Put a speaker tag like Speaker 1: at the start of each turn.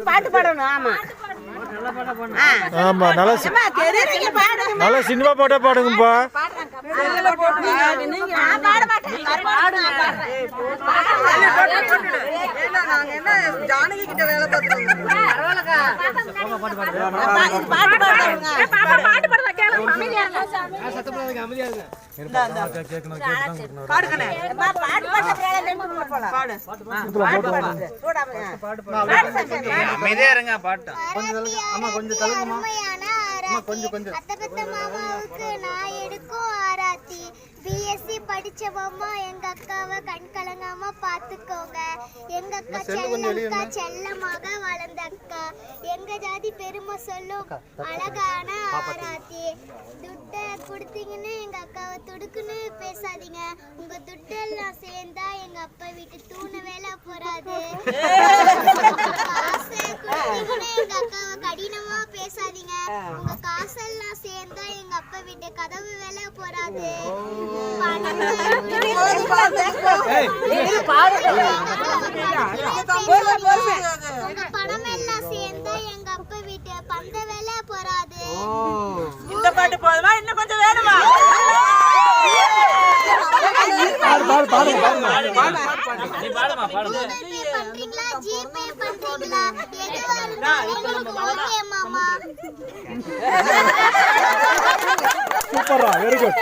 Speaker 1: பாட்டு பாடணும். ஆமா
Speaker 2: ஆமா, நல்லா சினிமா பாட்டா பாடுங்கப்பா.
Speaker 3: ஜானகி கிட்ட வேலை பார்த்துருக்கோம்.
Speaker 4: பிஎஸ்சி படிச்சவம்மா எங்க அக்காவை கண் கலங்காம பாத்துக்கோங்க. எங்க அக்கா செல்லமாக வளர்ந்த அக்கா. எங்க ஜாதி பெருமை சொல்லும் அழகான ஆராத்தி. துட்ட குடுத்தீங்கன்னு எங்க அக்காவை துடுக்குன்னு பேசாதீங்க. உங்க துட்டெல்லாம் சேர்ந்தா எங்க அப்பா வீட்டு தூண வேலை போறாது. காசு குடுத்தீங்கன்னு எங்க அக்காவை கடினமா பேசாதீங்க. உங்க காசெல்லாம் சேர்ந்தா எங்க அப்பா வீட்டு கதவு வேலை போறாது. பணம் எல்லாம் சேர்ந்தா எங்க அப்பா வீட்டு பந்த வேலை போறாது.
Speaker 3: இந்த பாட்டு போதுமா, இன்னும் கொஞ்சம் வேணுமா?
Speaker 4: ஜிபே பண்றீங்களா? எதுவா இருந்தாலும் ஓகே மாமா.
Speaker 2: சூப்பரா, வெரி குட்.